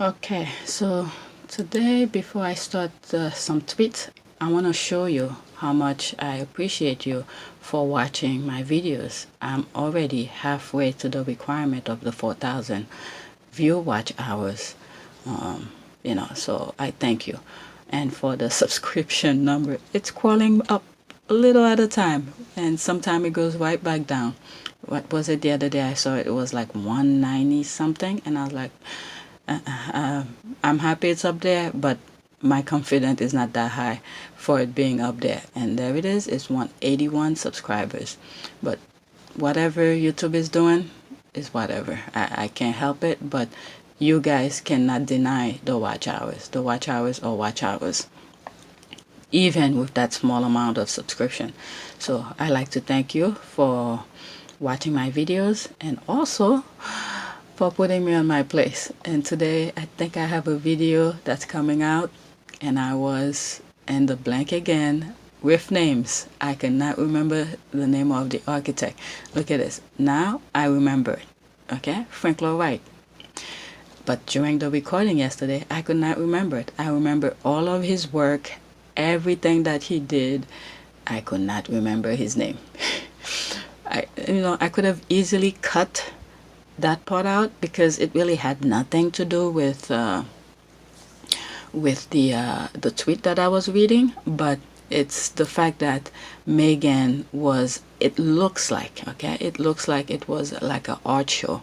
Okay, so today, before I start some tweets, I want to show you how much I appreciate you for watching my videos. I'm already halfway to the requirement of the 4,000 view watch hours. So I thank you. And for the subscription number, it's crawling up a little at a time, and sometime it goes right back down. What was it the other day? I saw it was like 190 something, and I was like, I'm happy it's up there, but my confidence is not that high for it being up there. And there it is. It's 181 subscribers. But whatever YouTube is doing is whatever. I can't help it, but you guys cannot deny the watch hours. The watch hours are watch hours, even with that small amount of subscription. So I like to thank you for watching my videos, and also for putting me on my place. And today I think I have a video that's coming out, and I was in the blank again with names. I cannot remember the name of the architect. Look at this. Now I remember it. Okay, Frank Lloyd Wright. But during the recording yesterday, I could not remember it. I remember all of his work, everything that he did. I could not remember his name. I could have easily cut that part out because it really had nothing to do with the tweet that I was reading, but it's the fact that Meghan was, it looks like it was like an art show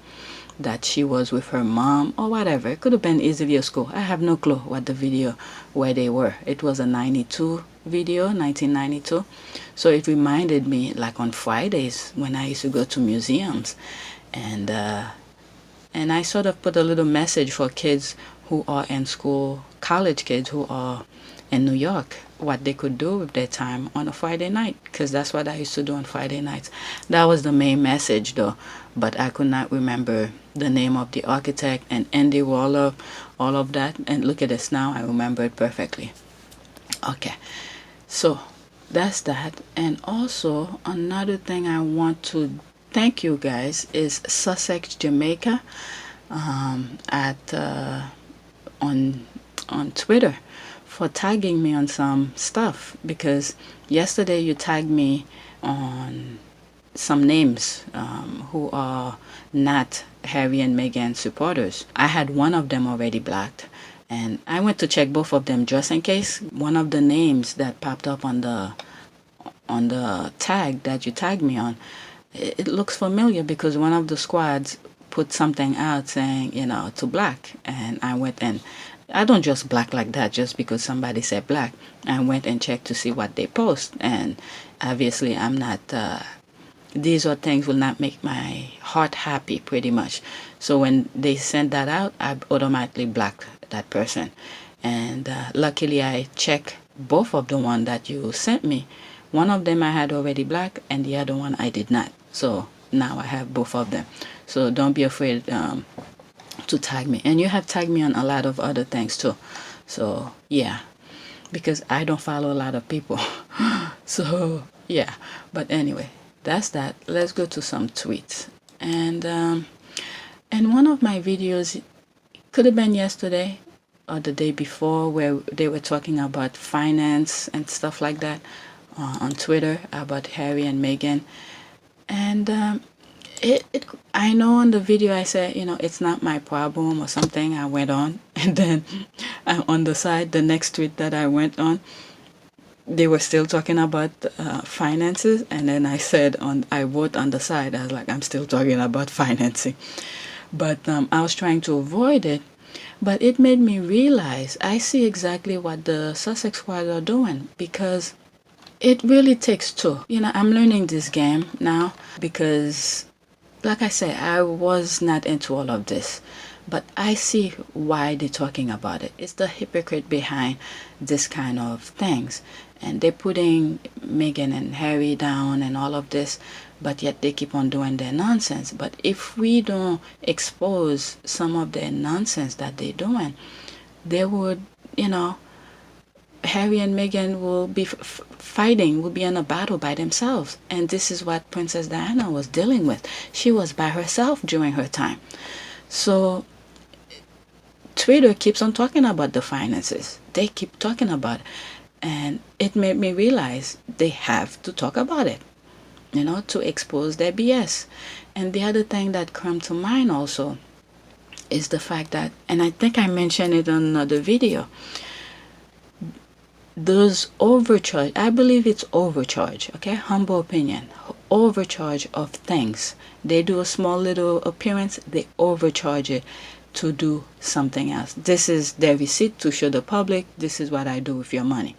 that she was with her mom or whatever. It could have been easily a school. I have no clue what the video, where they were. It was a 92 video, 1992. So it reminded me like on Fridays when I used to go to museums, and I sort of put a little message for kids who are in school, college kids who are in New York, what they could do with their time on a Friday night, because that's what I used to do on Friday nights. That was the main message though, but I could not remember the name of the architect and Andy Warhol, all of that. And look at this now, I remember it perfectly. Okay, so that's that. And also another thing I want to thank you guys is Sussex, Jamaica, at on Twitter, for tagging me on some stuff, because yesterday you tagged me on some names who are not Harry and Meghan supporters. I had one of them already blocked, and I went to check both of them just in case. One of the names that popped up on the tag that you tagged me on, it looks familiar because one of the squads put something out saying, to black. And I went, and I don't just black like that just because somebody said black. I went and checked to see what they post. And obviously I'm not, these are things will not make my heart happy pretty much. So when they sent that out, I automatically blocked that person. And luckily I checked both of the one that you sent me. One of them I had already blocked, and the other one I did not. So now I have both of them. So don't be afraid to tag me. And you have tagged me on a lot of other things too. So yeah, because I don't follow a lot of people. So yeah, but anyway, that's that. Let's go to some tweets. And one of my videos, could have been yesterday or the day before, where they were talking about finance and stuff like that on Twitter about Harry and Meghan. And I know on the video I said, it's not my problem or something. I went on, and then on the side, the next tweet that I went on, they were still talking about finances, and then I wrote on the side, I was like, I'm still talking about financing. But I was trying to avoid it. But it made me realize I see exactly what the Sussex squad are doing, because it really takes two. I'm learning this game now because, like I said, I was not into all of this. But I see why they're talking about it. It's the hypocrite behind this kind of things. And they're putting Meghan and Harry down and all of this, but yet they keep on doing their nonsense. But if we don't expose some of their nonsense that they're doing, they would, Harry and Meghan will be fighting, will be in a battle by themselves. And this is what Princess Diana was dealing with. She was by herself during her time. So Twitter keeps on talking about the finances. They keep talking about it. And it made me realize they have to talk about it, to expose their BS. And the other thing that come to mind also is the fact that, and I think I mentioned it on another video, those overcharge, I believe it's overcharge, okay, humble opinion, overcharge of things. They do a small little appearance, they overcharge it to do something else. This is their receipt to show the public, this is what I do with your money.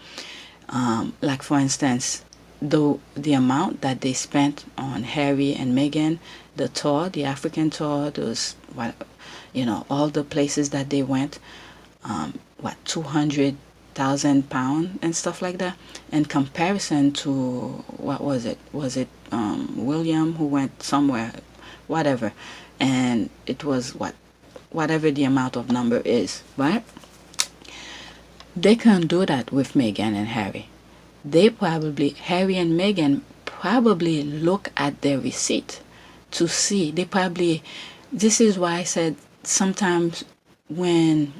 Like for instance, the amount that they spent on Harry and Meghan, the tour, the African tour, those, all the places that they went, 200,000 pounds and stuff like that, in comparison to, what was it? Was it William who went somewhere, whatever, and it was whatever the amount of number is, right? They can't do that with Meghan and Harry. Harry and Meghan probably look at their receipt to see. This is why I said sometimes when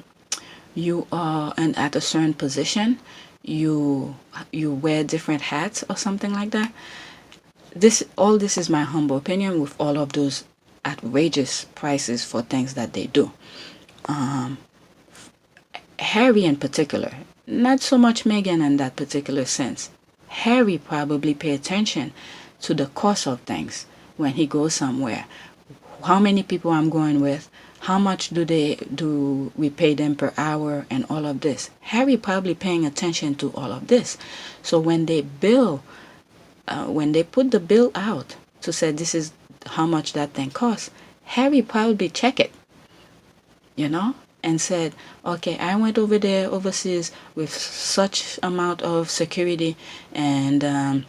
you are at a certain position, you wear different hats or something like that. This is my humble opinion with all of those outrageous prices for things that they do. Harry in particular, not so much Meghan in that particular sense. Harry probably pay attention to the cost of things when he goes somewhere. How many people I'm going with, how much do we pay them per hour, and all of this. Harry probably paying attention to all of this. So when they put the bill out to say this is how much that thing costs, Harry probably check it, and said, okay, I went over there overseas with such amount of security, and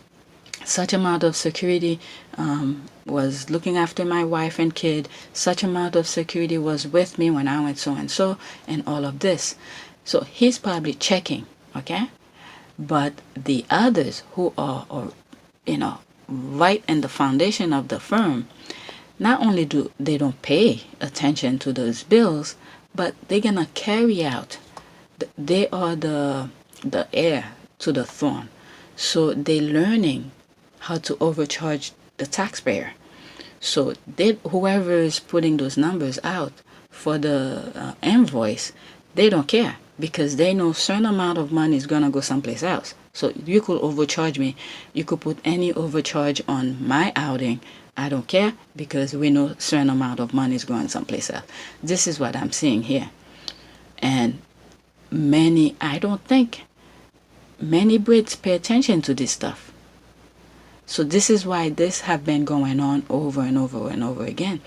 such amount of security was looking after my wife and kid, such amount of security was with me when I went so and so, and all of this. So he's probably checking, okay? But the others who are right in the foundation of the firm, not only do they don't pay attention to those bills, but they're gonna carry out. They are the heir to the throne, so they're learning how to overcharge the taxpayer. So whoever is putting those numbers out for the invoice, they don't care, because they know a certain amount of money is gonna go someplace else. So you could overcharge me, you could put any overcharge on my outing, I don't care, because we know a certain amount of money is going someplace else. This is what I'm seeing here. And I don't think many Brits pay attention to this stuff. So this is why this have been going on over and over and over again.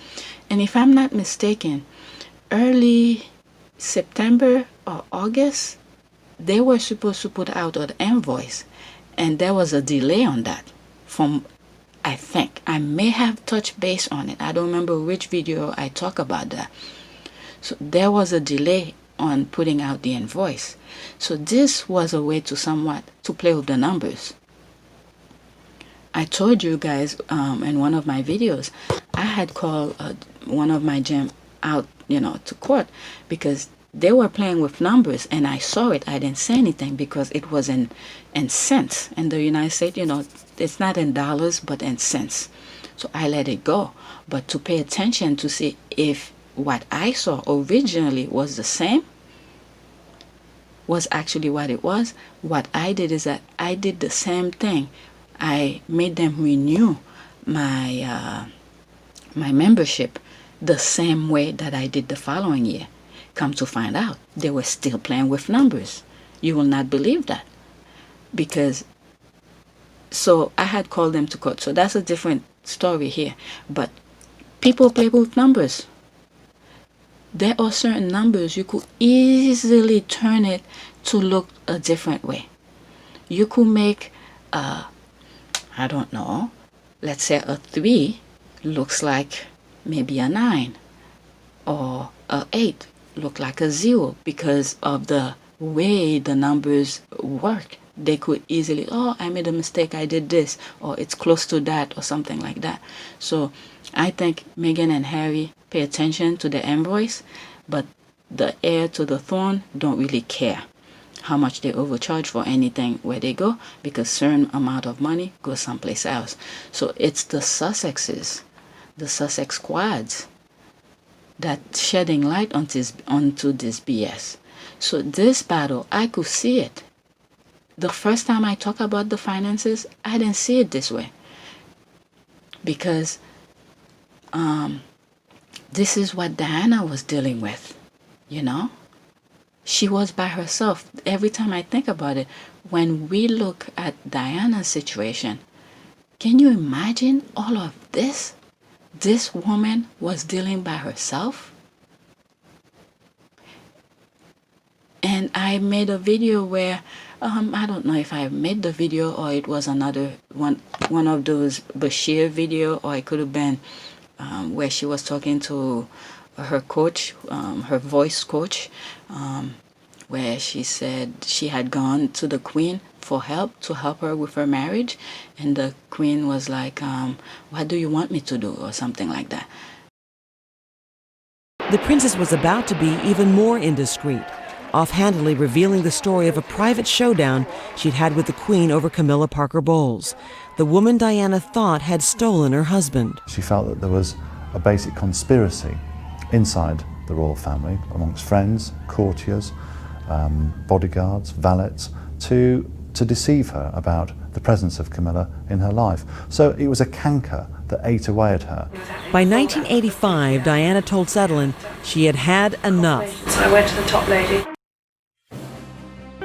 And if I'm not mistaken, early September or August, they were supposed to put out an invoice, and there was a delay on that. I think I may have touched base on it. I don't remember which video I talk about that. So there was a delay on putting out the invoice. So this was a way to play with the numbers. I told you guys in one of my videos, I had called one of my gym out, to court, because they were playing with numbers, and I saw it. I didn't say anything because it was in cents. In the United States, it's not in dollars, but in cents. So I let it go. But to pay attention to see if what I saw originally was the same, was actually what it was, what I did is that I did the same thing. I made them renew my membership the same way that I did the following year. Come to find out, they were still playing with numbers. You will not believe that. So I had called them to court. So that's a different story here. But people play with numbers. There are certain numbers you could easily turn it to look a different way. You could make, I don't know, let's say a 3 looks like maybe a 9, or a 8 look like a 0, because of the way the numbers work. They could easily, I made a mistake, I did this, or it's close to that, or something like that. So I think Meghan and Harry pay attention to the invoice, but the heir to the throne don't really care how much they overcharge for anything where they go, because certain amount of money goes someplace else. So it's the Sussexes, the Sussex squads, that shedding light onto this BS. So this battle, I could see it. The first time I talk about the finances, I didn't see it this way. Because this is what Diana was dealing with, you know? She was by herself. Every time I think about it, when we look at Diana's situation, can you imagine all of this? This woman was dealing by herself. And I made a video where, I don't know if I made the video or it was another one of those Bashir video, or it could have been where she was talking to her coach, her voice coach, where she said she had gone to the Queen for help, to help her with her marriage, and the Queen was like, what do you want me to do, or something like that. The princess was about to be even more indiscreet, offhandedly revealing the story of a private showdown she'd had with the Queen over Camilla Parker Bowles, the woman Diana thought had stolen her husband. She felt that there was a basic conspiracy inside the royal family, amongst friends, courtiers, bodyguards, valets, to deceive her about the presence of Camilla in her life. So it was a canker that ate away at her. By 1985, Diana told Sutherland she had had enough. So I went to the top lady.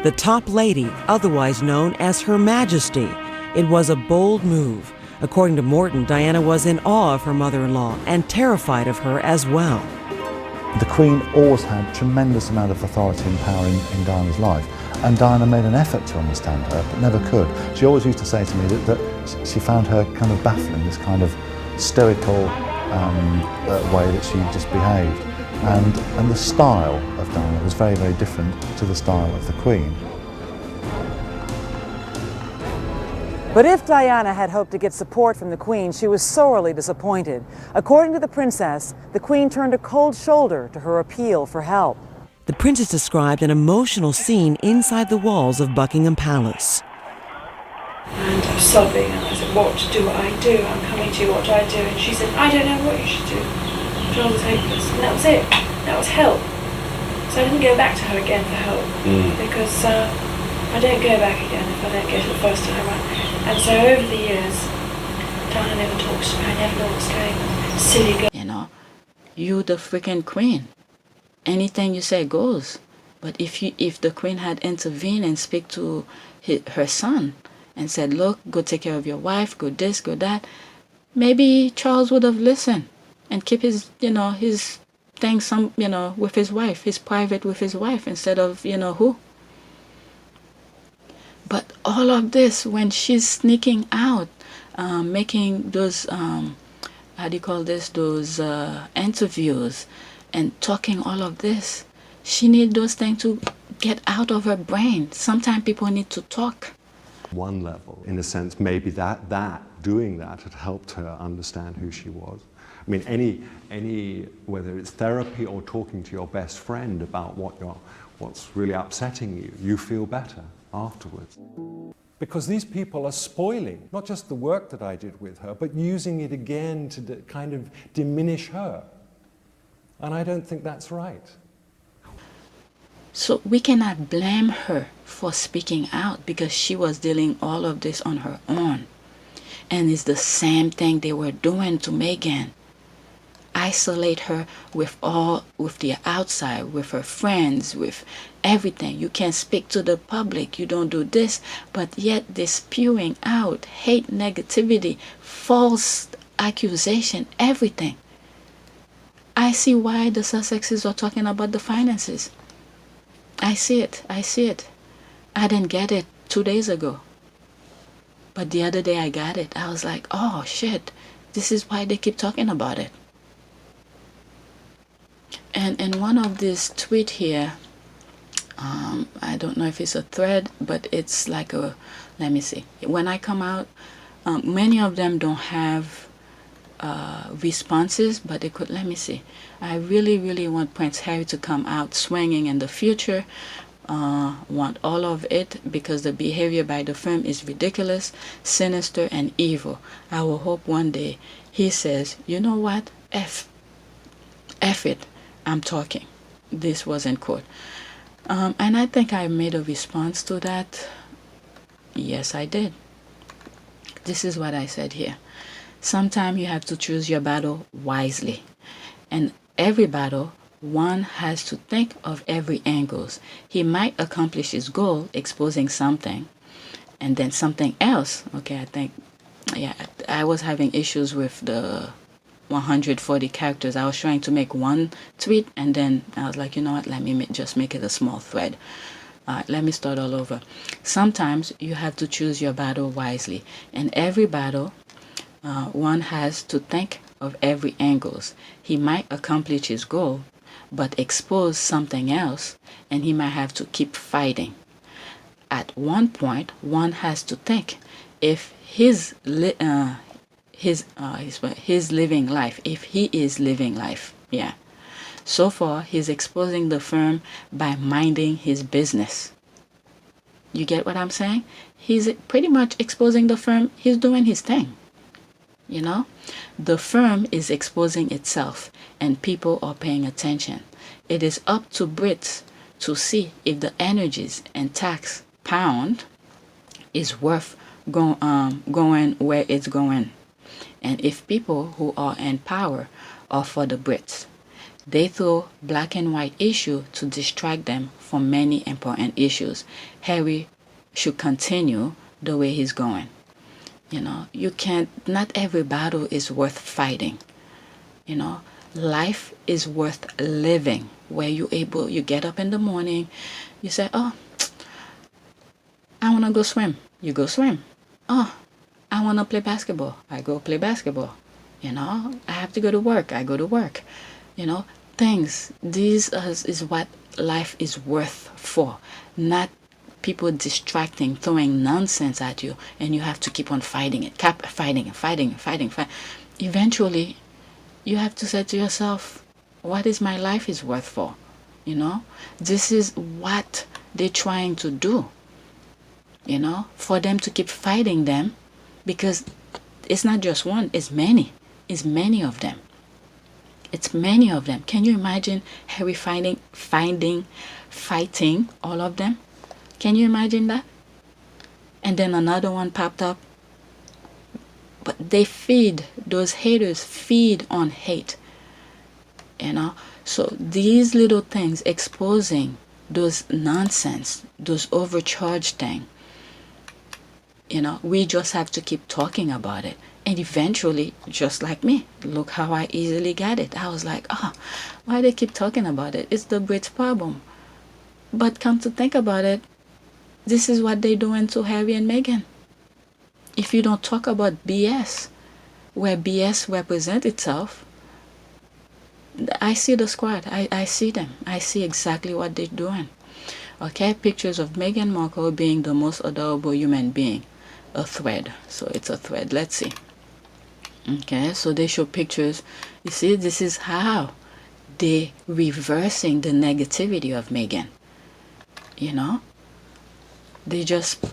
The top lady, otherwise known as Her Majesty. It was a bold move. According to Morton, Diana was in awe of her mother-in-law and terrified of her as well. The Queen always had tremendous amount of authority and power in Diana's life, and Diana made an effort to understand her, but never could. She always used to say to me that she found her kind of baffling, this kind of stoical way that she just behaved. And the style of Diana was very, very different to the style of the Queen. But if Diana had hoped to get support from the Queen, she was sorely disappointed. According to the princess, the Queen turned a cold shoulder to her appeal for help. The princess described an emotional scene inside the walls of Buckingham Palace. And I was sobbing, and I said, what do I do? I'm coming to you, what do I do? And she said, I don't know what you should do. John was hopeless, and that was it. That was help. So I didn't go back to her again for help, because I don't go back again if I don't get it the first time right. And so over the years, Diana never talks to me. I never know what's going on. Silly girl. You know, you the freaking Queen. Anything you say goes. But if the Queen had intervened and speak to her son and said, look, go take care of your wife, go this, go that, maybe Charles would have listened and keep his, his things, with his wife, his private with his wife, instead of, who. But all of this, when she's sneaking out, making those, how do you call this, those interviews and talking all of this, she needs those things to get out of her brain. Sometimes people need to talk. One level, in a sense, maybe doing that had helped her understand who she was. I mean, any whether it's therapy or talking to your best friend about what's really upsetting you, you feel better afterwards. Because these people are spoiling not just the work that I did with her, but using it again to kind of diminish her. And I don't think that's right. So we cannot blame her for speaking out, because she was dealing all of this on her own. And it's the same thing they were doing to Meghan. Isolate her with the outside, with her friends, with everything. You can't speak to the public, you don't do this, but yet they're spewing out hate, negativity, false accusation, everything. I see why the Sussexes are talking about the finances. I see it. I didn't get it 2 days ago. But the other day I got it. I was like, oh shit, this is why they keep talking about it. And in one of these tweet here, I don't know if it's a thread, but it's like a, let me see. When I come out, many of them don't have responses, but it could, let me see. I really, really want Prince Harry to come out swinging in the future. Want all of it, because the behavior by the firm is ridiculous, sinister, and evil. I will hope one day he says, you know what, F it, I'm talking. This was in quote. And I think I made a response to that. Yes, I did. This is what I said here. Sometimes you have to choose your battle wisely. And every battle, one has to think of every angles. He might accomplish his goal, exposing something, and then something else. Okay, I think, yeah, I was having issues with the 140 characters. I was trying to make one tweet, and then I was like, you know what, let me just make it a small thread. Let me start all over. Sometimes you have to choose your battle wisely. In every battle, one has to think of every angles. He might accomplish his goal, but expose something else, and he might have to keep fighting. At one point, one has to think if his living life, if he is living life, yeah. So far, he's exposing the firm by minding his business. You get what I'm saying? He's pretty much exposing the firm. He's doing his thing. You know, the firm is exposing itself, and people are paying attention. It is up to Brits to see if the energies and tax pound is worth going where it's going, and if people who are in power are for the Brits. They throw black and white issue to distract them from many important issues. Harry should continue the way he's going. You know, you can't, not every battle is worth fighting. You know, life is worth living, where you get up in the morning, you say, oh, I want to go swim. You go swim. Oh, I want to play basketball. I go play basketball. You know, I have to go to work. I go to work. You know, things, these is what life is worth for, not people distracting, throwing nonsense at you, and you have to keep on fighting it, fighting. Eventually, you have to say to yourself, what is my life is worth for? You know, this is what they're trying to do, you know, for them to keep fighting them, because it's not just one, it's many of them. It's many of them. Can you imagine Harry fighting all of them? Can you imagine that? And then another one popped up. But those haters feed on hate. You know? So these little things exposing those nonsense, those overcharged things, you know, we just have to keep talking about it. And eventually, just like me, look how I easily got it. I was like, oh, why they keep talking about it? It's the Brits' problem. But come to think about it, this is what they're doing to Harry and Meghan. If you don't talk about BS, where BS represents itself, I see the squad. I see them. I see exactly what they're doing. Okay, pictures of Meghan Markle being the most adorable human being. A thread. So it's a thread. Let's see. Okay, so they show pictures. You see, this is how they're reversing the negativity of Meghan. You know, they just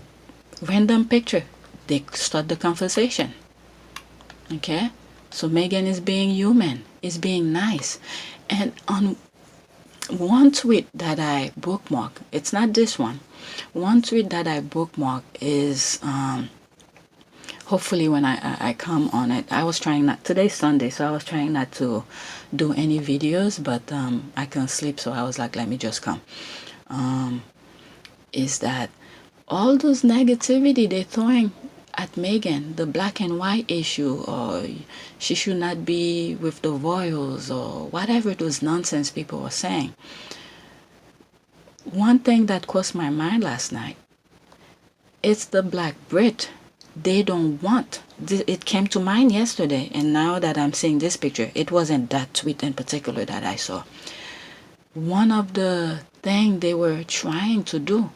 random picture. They start the conversation. Okay, so Meghan is being human, is being nice. And on one tweet that I bookmark, it's not this one. One tweet that I bookmark is hopefully when I come on it. I was trying not, today's Sunday, so I was trying not to do any videos, but I couldn't sleep, so I was like, let me just come. Is that all those negativity they're throwing at Meghan, the black and white issue, or she should not be with the royals, or whatever those nonsense people were saying. One thing that crossed my mind last night, it's the black Brit. They don't want, it came to mind yesterday, and now that I'm seeing this picture, it wasn't that tweet in particular that I saw. One of the things they were trying to do,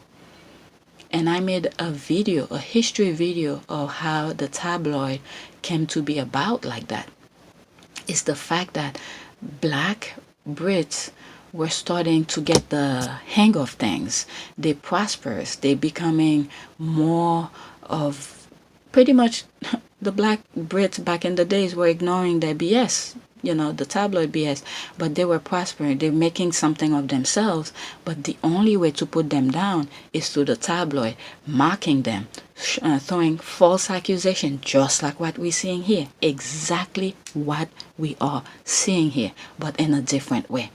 and I made a video, a history video of how the tabloid came to be about like that. is the fact that black Brits were starting to get the hang of things. They prosperous. They becoming more of pretty much the black Brits back in the days were ignoring their BS, the tabloid BS, but they were prospering. They're making something of themselves, but the only way to put them down is through the tabloid, mocking them, throwing false accusation, just like what we're seeing here. Exactly what we are seeing here, but in a different way.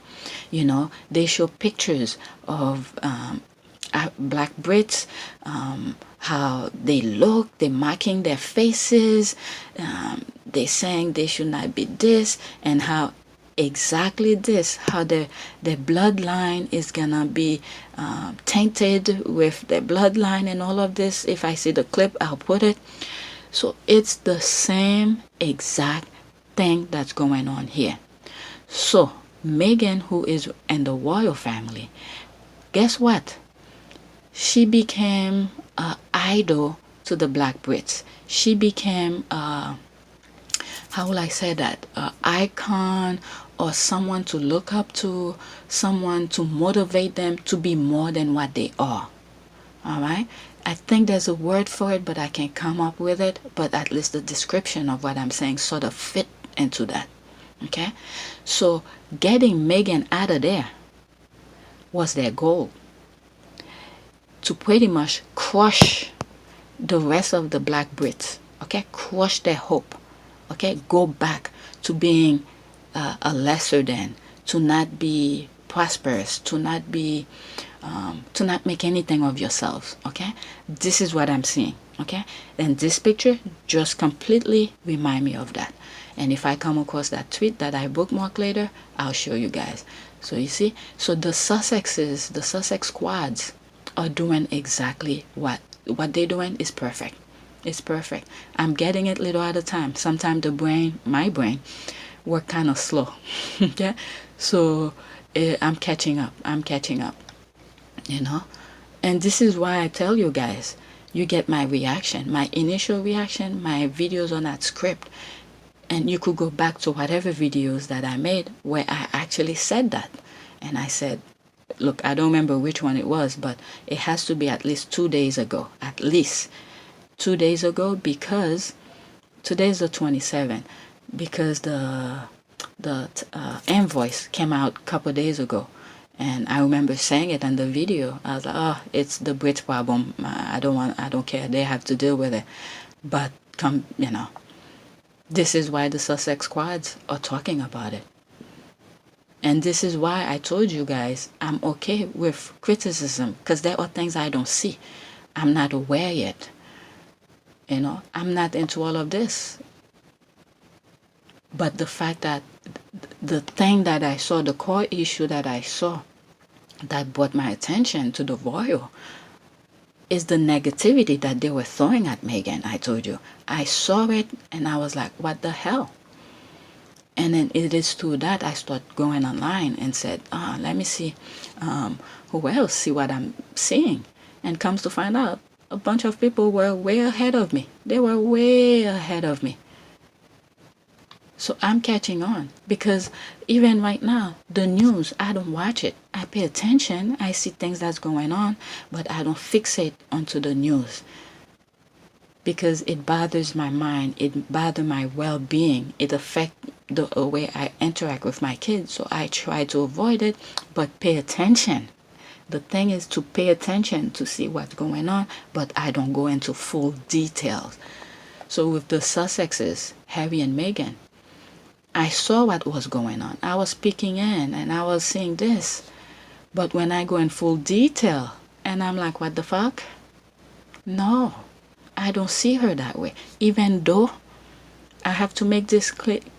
They show pictures of black Brits, how they look, they're marking their faces, they're saying they should not be this, and how exactly this, how their bloodline is gonna be tainted with their bloodline and all of this. If I see the clip, I'll put it. So it's the same exact thing that's going on here. So Meghan, who is in the royal family, guess what? She became an idol to the black Brits. She became, how will I say that, an icon or someone to look up to, someone to motivate them to be more than what they are. All right? I think there's a word for it, but I can't come up with it. But at least the description of what I'm saying sort of fit into that. Okay? So getting Meghan out of there was their goal. To pretty much crush the rest of the black Brits. Okay? Crush their hope. Okay? Go back to being a lesser than, to not be prosperous, to not be, to not make anything of yourselves. Okay? This is what I'm seeing. Okay? And this picture just completely remind me of that. And if I come across that tweet that I bookmark later, I'll show you guys. So you see, so the Sussexes, the Sussex squads are doing exactly what they're doing is perfect. It's perfect. I'm getting it little at a time. Sometimes my brain, work kind of slow. Okay, so I'm catching up. And this is why I tell you guys, you get my reaction, my initial reaction. My videos are not script, and you could go back to whatever videos that I made where I actually said that, and I said, look, I don't remember which one it was, but it has to be at least 2 days ago. At least 2 days ago, because today's the 27th, because the invoice came out a couple days ago. And I remember saying it in the video. I was like, oh, it's the Brits problem. I don't care. They have to deal with it. But this is why the Sussex squads are talking about it. And this is why I told you guys I'm okay with criticism, because there are things I don't see. I'm not aware yet. I'm not into all of this. But the fact that the thing that I saw, the core issue that I saw that brought my attention to the royal is the negativity that they were throwing at Meghan. I told you. I saw it and I was like, what the hell? And then it is through that I started going online and said, let me see who else, see what I'm seeing. And comes to find out, a bunch of people were way ahead of me. They were way ahead of me. So I'm catching on, because even right now, the news, I don't watch it. I pay attention. I see things that's going on, but I don't fixate onto the news, because it bothers my mind. It bothers my well-being. It affects the way I interact with my kids. So I try to avoid it, but pay attention. The thing is to pay attention to see what's going on, but I don't go into full details. So with the Sussexes, Harry and Meghan, I saw what was going on. I was peeking in and I was seeing this. But when I go in full detail and I'm like, what the fuck? No, I don't see her that way. Even though I have to make this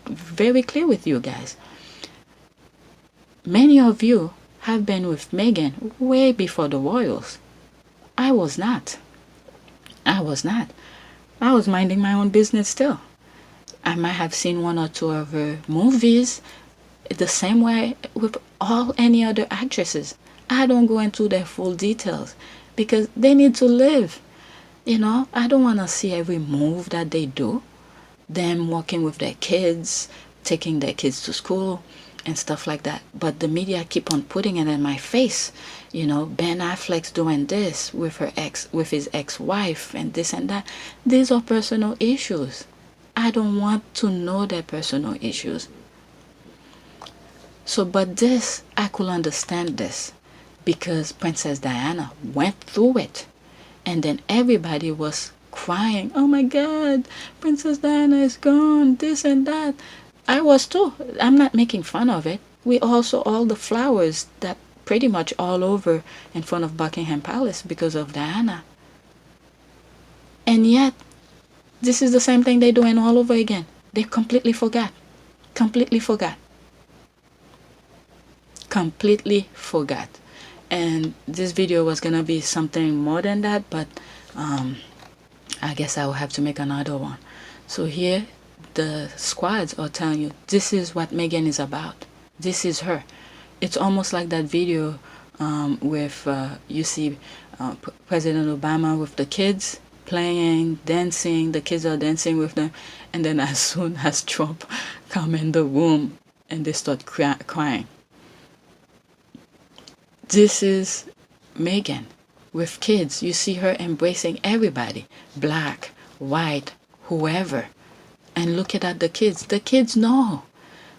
very clear with you guys. Many of you have been with Meghan way before the royals. I was not. I was minding my own business still. I might have seen one or two of her movies the same way with any other actresses. I don't go into their full details because they need to live. I don't want to see every move that they do. Them walking with their kids, taking their kids to school and stuff like that. But the media keep on putting it in my face. You know, Ben Affleck's doing this with his ex-wife and this and that. These are personal issues. I don't want to know their personal issues. So, but this, I could understand this because Princess Diana went through it. And then everybody was crying, oh my God, Princess Diana is gone, this and that. I was too. I'm not making fun of it. We also all the flowers that pretty much all over in front of Buckingham Palace because of Diana. And yet, this is the same thing they're doing all over again. They completely forgot. Completely forgot. Completely forgot. And this video was gonna be something more than that, but I guess I will have to make another one. So here the squads are telling you this is what Meghan is about. This is her. It's almost like that video with you see President Obama with the kids playing, dancing, the kids are dancing with them, and then as soon as Trump come in the room and they start crying. This is Meghan with kids. You see her embracing everybody, black, white, whoever. And look at the kids. The kids know.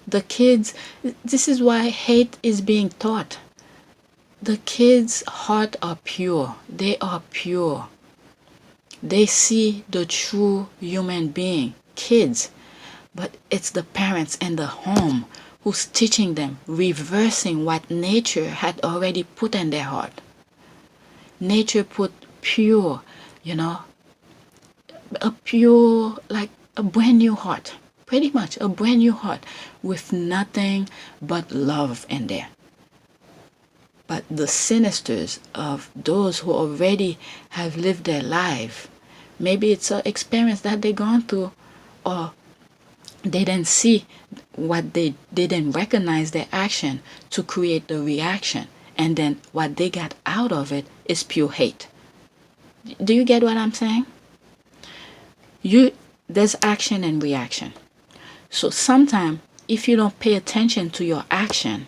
The kids, this is why hate is being taught. The kids' hearts are pure. They are pure. They see the true human being, kids. But it's the parents and the home who's teaching them, reversing what nature had already put in their heart. Nature put pure, you know, a pure, like a brand new heart. Pretty much a brand new heart with nothing but love in there. But the sinisters of those who already have lived their life, maybe it's an experience that they've gone through, or they didn't see what they didn't recognize their action to create the reaction, and then what they got out of it is pure hate. Do you get what I'm saying? There's action and reaction. So sometimes if you don't pay attention to your action,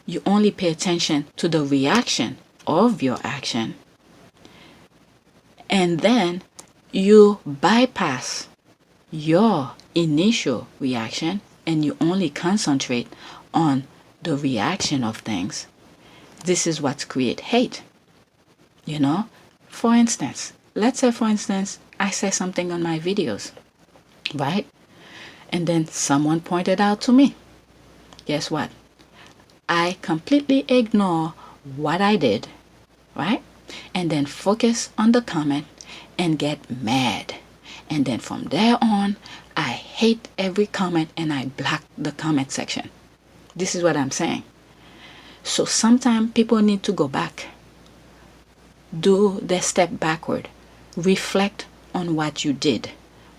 you only pay attention to the reaction of your action, and then you bypass your initial reaction and you only concentrate on the reaction of things. This is what creates hate. You know, for instance, let's say for instance, I say something on my videos, right? And then someone pointed out to me. Guess what? I completely ignore what I did, right? And then focus on the comment and get mad. And then from there on, I hate every comment and I block the comment section. This is what I'm saying. So sometimes people need to go back. Do the step backward. Reflect on what you did.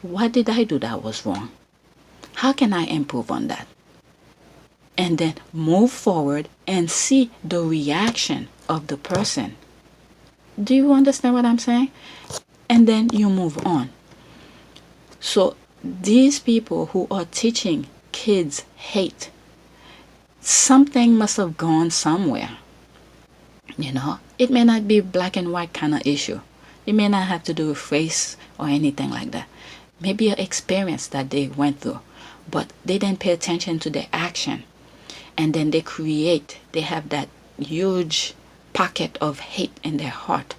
What did I do that was wrong? How can I improve on that? And then move forward and see the reaction of the person. Do you understand what I'm saying? And then you move on. So these people who are teaching kids hate, something must have gone somewhere. You know, it may not be black and white kind of issue. It may not have to do with race or anything like that. Maybe an experience that they went through, but they didn't pay attention to their action. And then they have that huge pocket of hate in their heart.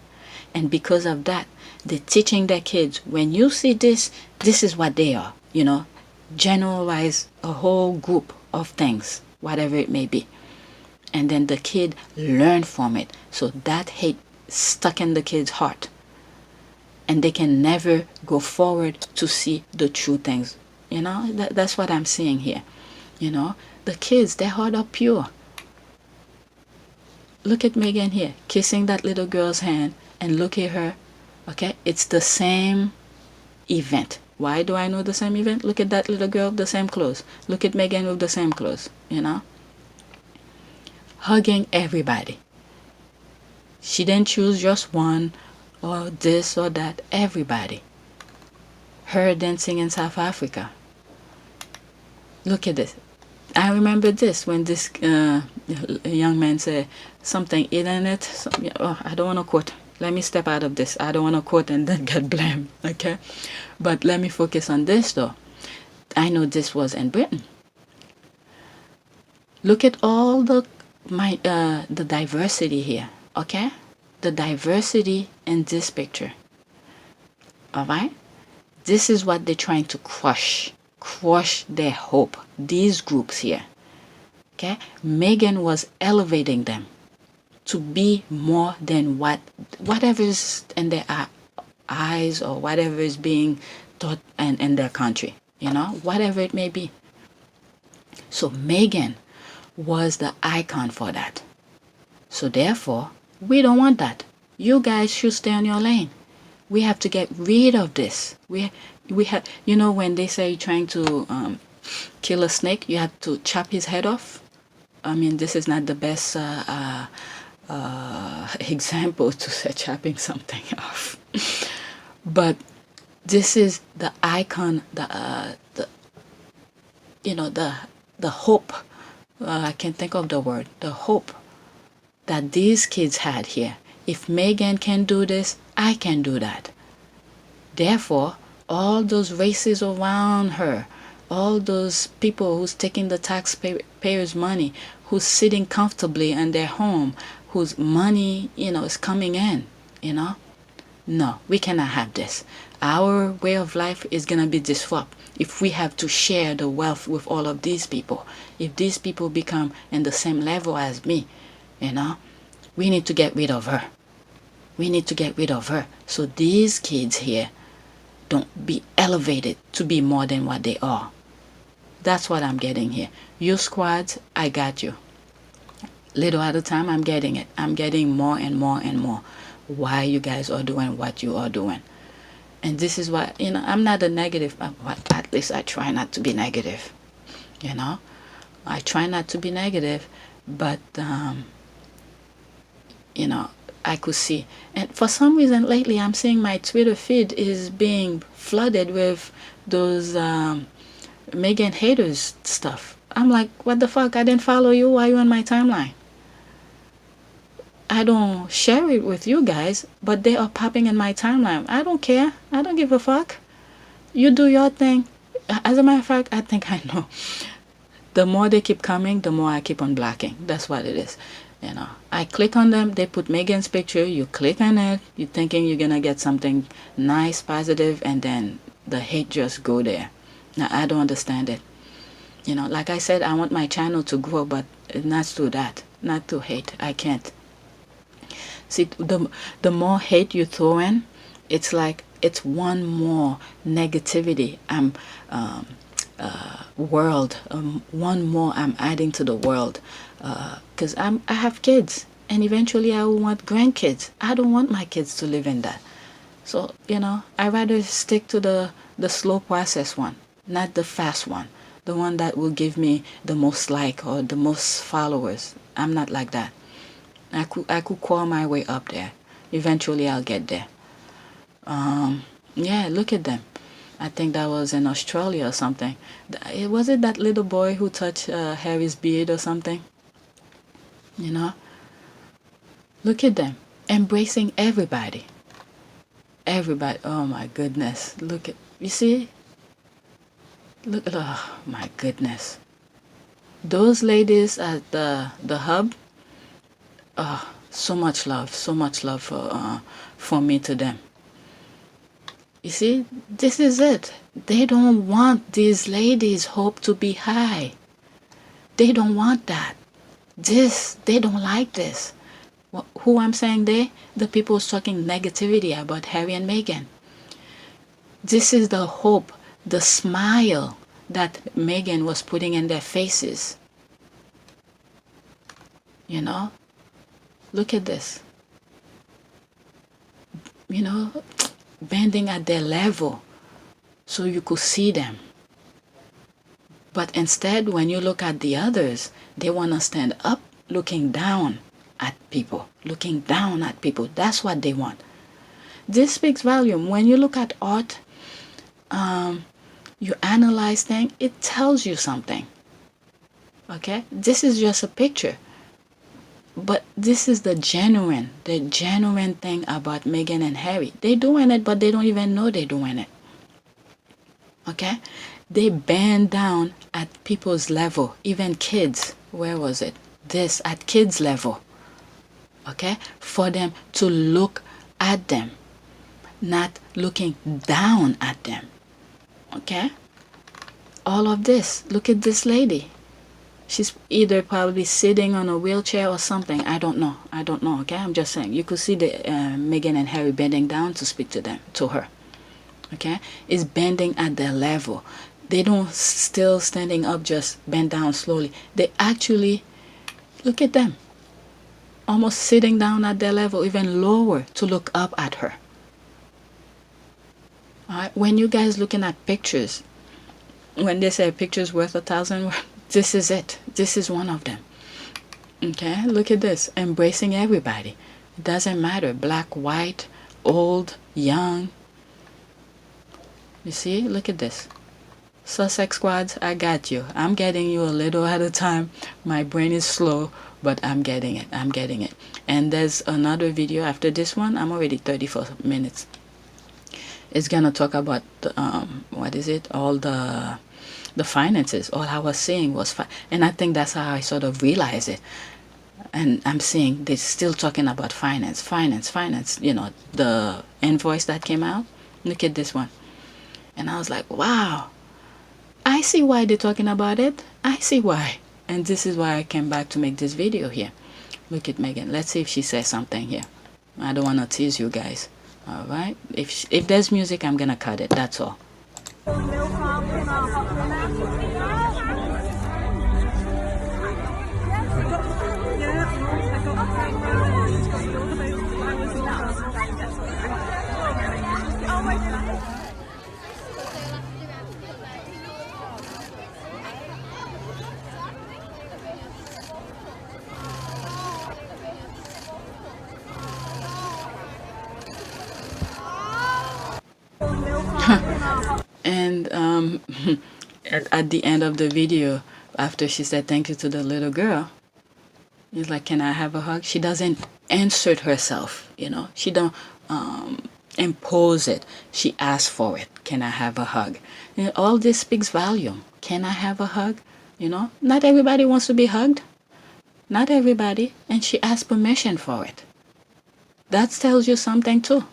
And because of that, they're teaching their kids, when you see this, this is what they are. You know, generalize a whole group of things, whatever it may be. And then the kid learn from it. So that hate stuck in the kid's heart. And they can never go forward to see the true things. You know, that's what I'm seeing here. You know, the kids, their heart are pure. Look at Meghan here, kissing that little girl's hand, and look at her. Okay, it's the same event. Why do I know the same event? Look at that little girl with the same clothes. Look at Meghan with the same clothes, you know. Hugging everybody. She didn't choose just one or this or that. Everybody. Her dancing in South Africa. Look at this. I remember this when this young man said something internet. I don't want to quote. Let me step out of this. I don't want to quote and then get blamed. Okay, but let me focus on this though. I know this was in Britain. Look at all the diversity here. Okay, the diversity in this picture. All right, this is what they're trying to crush their hope. These groups here. Okay, Meghan was elevating them to be more than whatever is in their eyes or whatever is being taught in their country, whatever it may be. So Meghan was the icon for that. So therefore, we don't want that. You guys should stay on your lane. We have to get rid of this. We have, when they say trying to kill a snake, you have to chop his head off. I mean, this is not the best example to say chopping something off, but this is the icon, the hope. I can't think of the word. The hope that these kids had here. If Meghan can do this, I can do that. Therefore, all those races around her, all those people who's taking the taxpayers' money, who's sitting comfortably in their home, whose money, is coming in, No, we cannot have this. Our way of life is going to be disrupted if we have to share the wealth with all of these people. If these people become in the same level as me, we need to get rid of her. We need to get rid of her. So these kids here don't be elevated to be more than what they are. That's what I'm getting here. You squads, I got you. Little at a time, I'm getting it. I'm getting more and more and more why you guys are doing what you are doing. And this is why, I'm not a negative, but at least I try not to be negative. I try not to be negative, but, I could see. And for some reason lately, I'm seeing my Twitter feed is being flooded with those Meghan haters stuff. I'm like, what the fuck? I didn't follow you. Why are you on my timeline? I don't share it with you guys, but they are popping in my timeline. I don't care. I don't give a fuck. You do your thing. As a matter of fact, I think I know. The more they keep coming, the more I keep on blocking. That's what it is. I click on them, they put Meghan's picture, you click on it, you're thinking you're gonna get something nice, positive, and then the hate just go there. Now, I don't understand it. Like I said, I want my channel to grow, but not through that, not through hate. I can't. See, the more hate you throw in, it's like it's one more negativity. One more I'm adding to the world. Because I have kids, and eventually I will want grandkids. I don't want my kids to live in that. So, I rather stick to the slow process one, not the fast one, the one that will give me the most like or the most followers. I'm not like that. I could crawl my way up there. Eventually I'll get there. Yeah, look at them. I think that was in Australia or something. Was it that little boy who touched Harry's beard or something? Look at them. Embracing everybody. Everybody. Oh my goodness. Look at, you see? Look at, oh my goodness. Those ladies at the hub, so much love for me to them. You see, this is it. They don't want these ladies' hope to be high. They don't want that. They don't like this. Who I'm saying they? The people talking negativity about Harry and Meghan. This is the hope, the smile that Meghan was putting in their faces. Look at this. Bending at their level so you could see them. But instead, when you look at the others, they want to stand up looking down at people. That's what they want. This speaks volume. When you look at art, you analyze things, it tells you something. Okay? This is just a picture. But this is the genuine thing about Meghan and Harry. They're doing it, but they don't even know they're doing it. Okay? They bend down at people's level, even kids. Where was it? This, at kids' level. Okay? For them to look at them, not looking down at them. Okay? All of this. Look at this lady. She's either probably sitting on a wheelchair or something. I don't know. Okay? I'm just saying. You could see the Meghan and Harry bending down to speak to her. Okay? It's bending at their level. They don't still standing up, just bend down slowly. They actually, look at them. Almost sitting down at their level, even lower to look up at her. Alright? When you guys looking at pictures, when they say pictures worth 1,000 words, this is it. This is one of them. Okay? Look at this. Embracing everybody. It doesn't matter. Black, white, old, young. You see? Look at this. Sussex squads, I got you. I'm getting you a little at a time. My brain is slow, but I'm getting it. And there's another video after this one. I'm already 34 minutes. It's gonna talk about all the finances. All I was saying was and I think that's how I sort of realized it. And I'm seeing they're still talking about finance. You know, the invoice that came out. Look at this one. And I was like, wow. I see why they're talking about it. I see why. And this is why I came back to make this video here. Look at Meghan. Let's see if she says something here. I don't want to tease you guys. Alright? If there's music, I'm going to cut it. That's all. And at the end of the video, after she said thank you to the little girl, he's like, can I have a hug? She doesn't insert herself, you know. She don't impose it. She asks for it. Can I have a hug? And all this speaks volume. Can I have a hug? You know, not everybody wants to be hugged. Not everybody. And she asked permission for it. That tells you something too.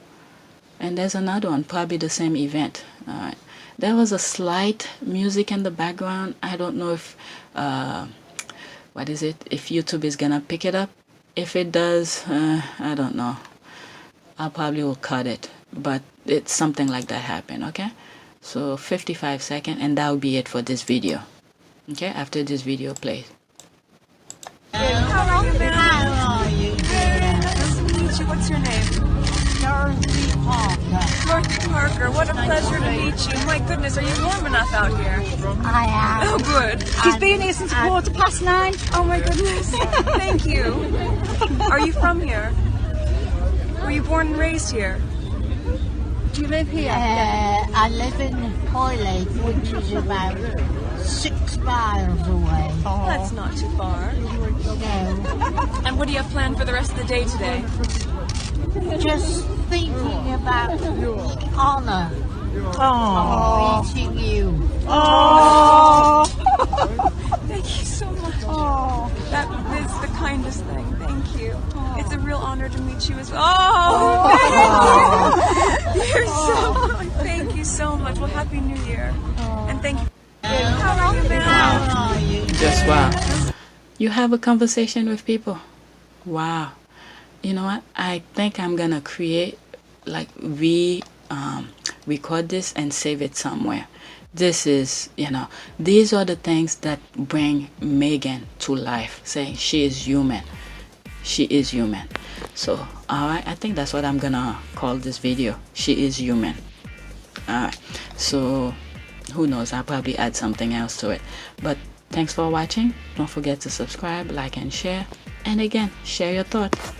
And there's another one, probably the same event. All right. There was a slight music in the background. I don't know if, if YouTube is gonna pick it up. If it does, I don't know. I probably will cut it. But it's something like that happened, okay? So 55 seconds, and that will be it for this video. Okay, after this video plays. How are you? Nice to meet you. What's your name? Dorothy Parker, what a pleasure to meet you. My goodness, are you warm enough out here? I am. Oh, good. She's been here since 9:15. Oh, my goodness. Thank you. Are you from here? Were you born and raised here? Do you live here? I live in Hoylake, which is about 6 miles away. That's not too far. No. And what do you have planned for the rest of the day today? Just thinking about the honour of meeting you. Oh! Thank you so much. Oh, that is the kindest thing. Thank you. It's a real honor to meet you as well. Oh, thank you. You're so kind. Thank you so much. Well, Happy New Year. And thank you. How are you, ma'am? How are you? Just wow. You have a conversation with people. Wow. You know what? I think I'm gonna create, like, record this and save it somewhere. This is, you know, these are the things that bring Meghan to life, saying she is human. She is human. So, alright, I think that's what I'm gonna call this video. She is human. Alright, so who knows, I'll probably add something else to it. But thanks for watching. Don't forget to subscribe, like, and share. And again, share your thoughts.